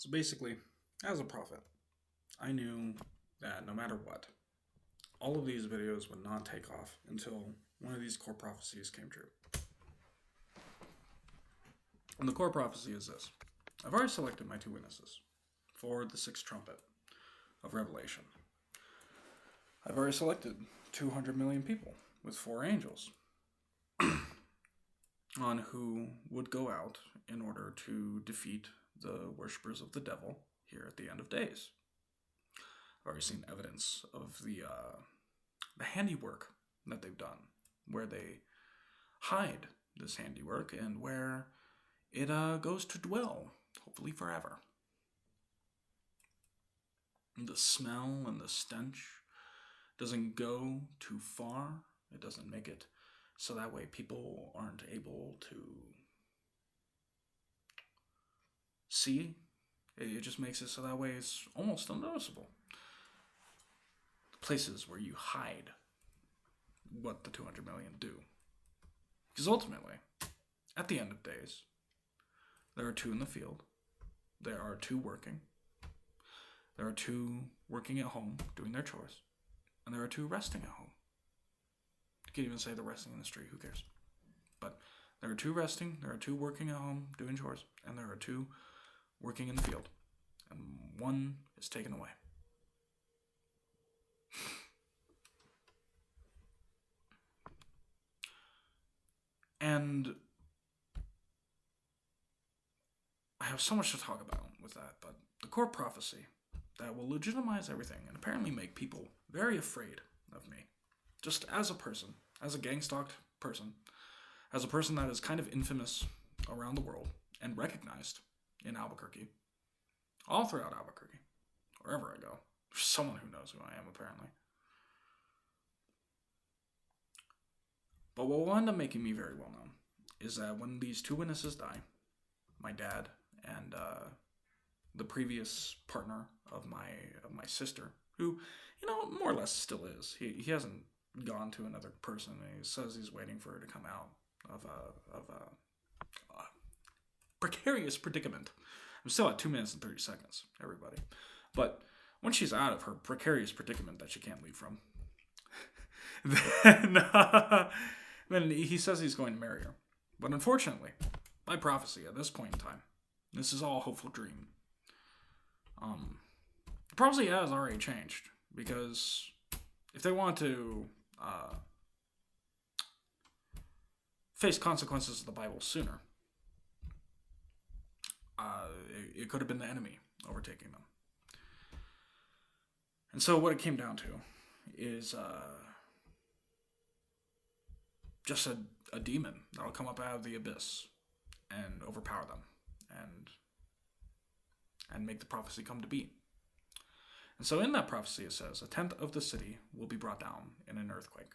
So basically, as a prophet, I knew that no matter what, all of these videos would not take off until one of these core prophecies came true. And the core prophecy is this. I've already selected my two witnesses for the sixth trumpet of Revelation. I've already selected 200 million people with four angels on who would go out in order to defeat the worshippers of the devil here at the end of days. I've already seen evidence of the handiwork that they've done, where they hide this handiwork and where it goes to dwell, hopefully forever. The smell and the stench doesn't go too far. It doesn't make it so that way people aren't able to see. It just makes it so that way it's almost unnoticeable. Places where you hide what the 200 million do. Because ultimately, at the end of days, there are two in the field. There are two working. There are two working at home, doing their chores. And there are two resting at home. You could even say they're resting in the street, who cares? But there are two resting, there are two working at home, doing chores, and there are two working in the field. And one is taken away. And I have so much to talk about with that, but the core prophecy that will legitimize everything and apparently make people very afraid of me, just as a person, as a gang-stalked person, as a person that is kind of infamous around the world and recognized in Albuquerque, all throughout Albuquerque, wherever I go. There's someone who knows who I am, apparently. But what will end up making me very well known is that when these two witnesses die, my dad and the previous partner of my sister, who, more or less still is. He hasn't gone to another person. He says he's waiting for her to come out of a precarious predicament. I'm still at 2 minutes and 30 seconds, everybody. But when she's out of her precarious predicament that she can't leave from, then he says he's going to marry her. But unfortunately, by prophecy at this point in time, this is all a hopeful dream. The prophecy has already changed, because if they want to face consequences of the Bible sooner, it could have been the enemy overtaking them. And so what it came down to is just a demon that will come up out of the abyss and overpower them and make the prophecy come to be. And so in that prophecy it says, 1/10 of the city will be brought down in an earthquake.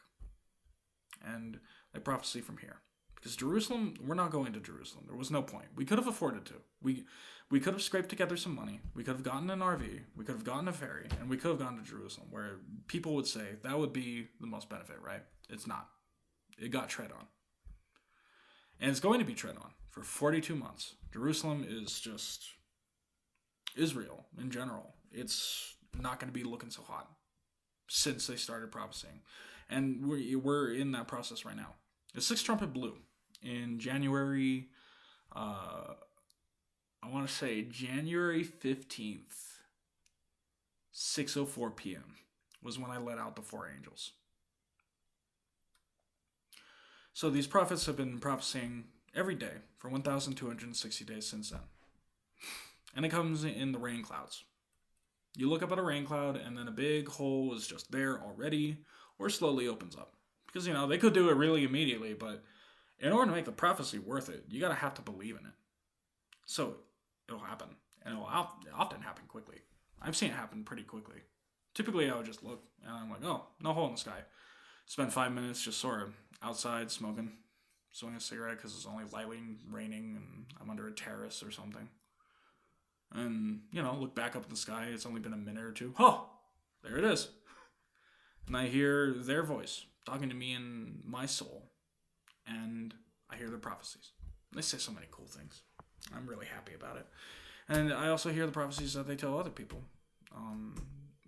And they prophesy from here. Because Jerusalem, we're not going to Jerusalem. There was no point. We could have afforded to. We could have scraped together some money. We could have gotten an RV. We could have gotten a ferry. And we could have gone to Jerusalem, where people would say that would be the most benefit, right? It's not. It got tread on. And it's going to be tread on for 42 months. Jerusalem is just Israel in general. It's not going to be looking so hot since they started prophesying. And we're in that process right now. The sixth trumpet blew in January, I want to say January 15th, 6:04 p.m. was when I let out the four angels. So these prophets have been prophesying every day for 1,260 days since then. And it comes in the rain clouds. You look up at a rain cloud, and then a big hole is just there already, or slowly opens up. Because, they could do it really immediately, but in order to make the prophecy worth it, you gotta have to believe in it. So it'll happen, and it'll often happen quickly. I've seen it happen pretty quickly. Typically, I would just look, and I'm like, oh, no hole in the sky. Spend 5 minutes just sort of outside smoking a cigarette because it's only lightly raining, and I'm under a terrace or something. And, look back up at the sky. It's only been a minute or two. Oh, there it is. And I hear their voice talking to me in my soul. And I hear their prophecies. They say so many cool things. I'm really happy about it. And I also hear the prophecies that they tell other people,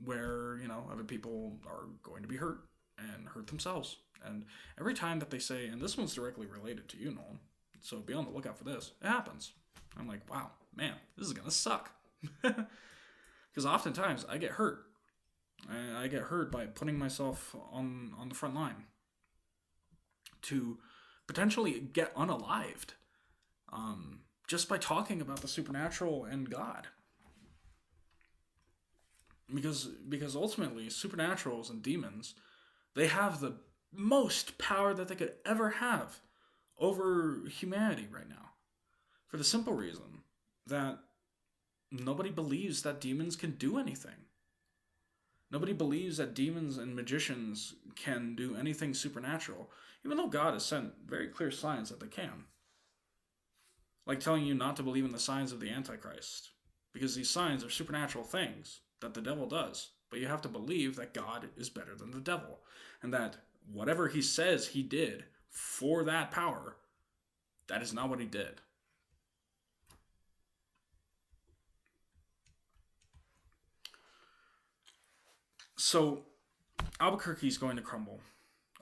where, other people are going to be hurt and hurt themselves. And every time that they say, and this one's directly related to you, Nolan, so be on the lookout for this, it happens. I'm like, wow, man, this is going to suck. Because oftentimes I get hurt. I get hurt by putting myself on the front line to potentially get unalived, just by talking about the supernatural and God. Because ultimately, supernaturals and demons, they have the most power that they could ever have over humanity right now. For the simple reason that nobody believes that demons can do anything. Nobody believes that demons and magicians can do anything supernatural, even though God has sent very clear signs that they can. Like telling you not to believe in the signs of the Antichrist, because these signs are supernatural things that the devil does. But you have to believe that God is better than the devil, and that whatever he says he did for that power, that is not what he did. So, Albuquerque is going to crumble.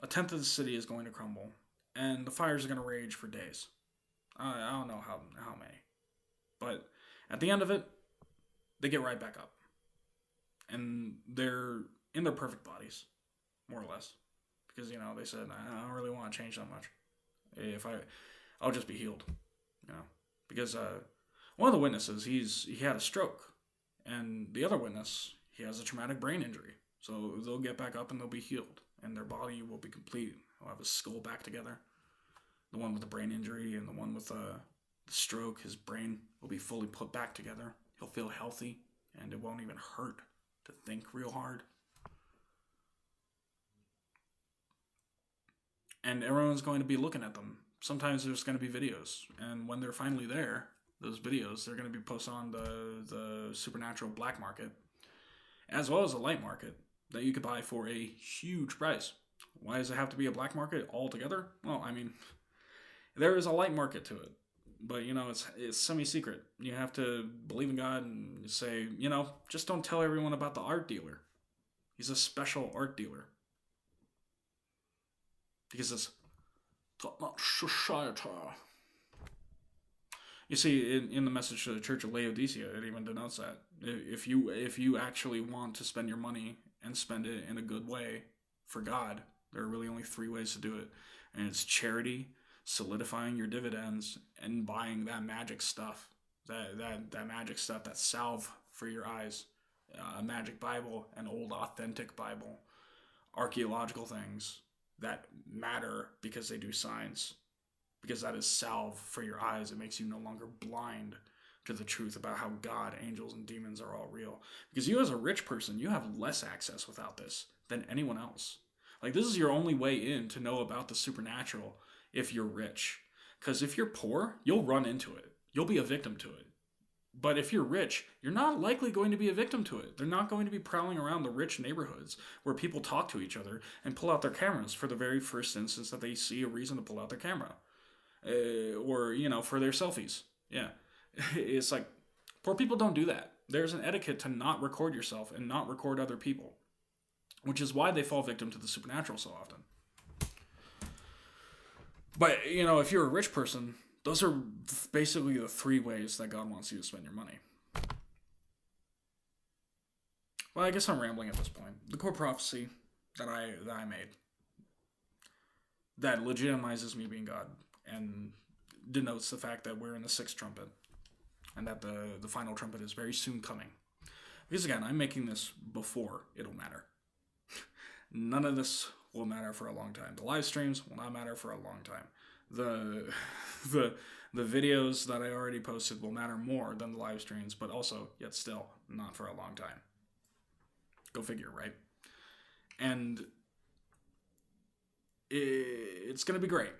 A tenth of the city is going to crumble. And the fires are going to rage for days. I don't know how many. But at the end of it, they get right back up. And they're in their perfect bodies, more or less. Because, they said, I don't really want to change that much. I'll just be healed. Because one of the witnesses, he had a stroke. And the other witness, he has a traumatic brain injury. So they'll get back up and they'll be healed. And their body will be complete. They'll have his skull back together. The one with the brain injury and the one with the stroke, his brain will be fully put back together. He'll feel healthy. And it won't even hurt to think real hard. And everyone's going to be looking at them. Sometimes there's going to be videos. And when they're finally there, those videos, they're going to be posted on the supernatural black market, as well as a light market that you could buy for a huge price. Why does it have to be a black market altogether? Well, there is a light market to it. But, it's semi-secret. You have to believe in God and say, just don't tell everyone about the art dealer. He's a special art dealer. Because it's top-notch society. You see, in the message to the Church of Laodicea, it even denotes that. If you actually want to spend your money and spend it in a good way for God, there are really only 3 ways to do it. And it's charity, solidifying your dividends, and buying that magic stuff. That magic stuff, that salve for your eyes. A magic Bible, an old authentic Bible. Archaeological things that matter because they do signs. Because that is salve for your eyes. It makes you no longer blind to the truth about how God, angels, and demons are all real. Because you as a rich person, you have less access without this than anyone else. Like, this is your only way in to know about the supernatural if you're rich. Because if you're poor, you'll run into it. You'll be a victim to it. But if you're rich, you're not likely going to be a victim to it. They're not going to be prowling around the rich neighborhoods where people talk to each other and pull out their cameras for the very first instance that they see a reason to pull out their camera. Or, for their selfies. Yeah. It's like, poor people don't do that. There's an etiquette to not record yourself and not record other people. Which is why they fall victim to the supernatural so often. But, if you're a rich person, those are basically the 3 ways that God wants you to spend your money. Well, I guess I'm rambling at this point. The core prophecy that I made that legitimizes me being God and denotes the fact that we're in the 6th trumpet and that the final trumpet is very soon coming. Because again, I'm making this before it'll matter. None of this will matter for a long time. The live streams will not matter for a long time. The videos that I already posted will matter more than the live streams, but also, yet still, not for a long time. Go figure, right? And it's going to be great.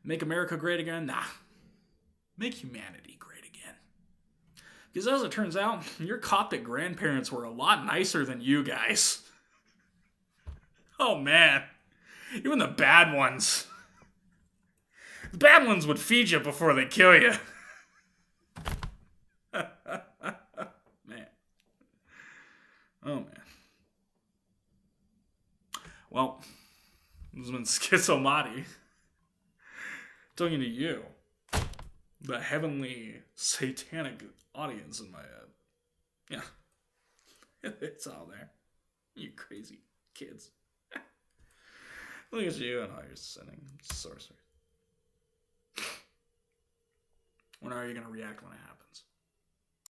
Make America great again? Nah. Make humanity great again. Because as it turns out, your Coptic grandparents were a lot nicer than you guys. Oh man. Even the bad ones. The bad ones would feed you before they kill you. Well, this has been Schizomati. Talking to you, the heavenly satanic audience in my head. Yeah. It's all there. You crazy kids. Look at you and all your sinning sorcery. When are you going to react when it happens?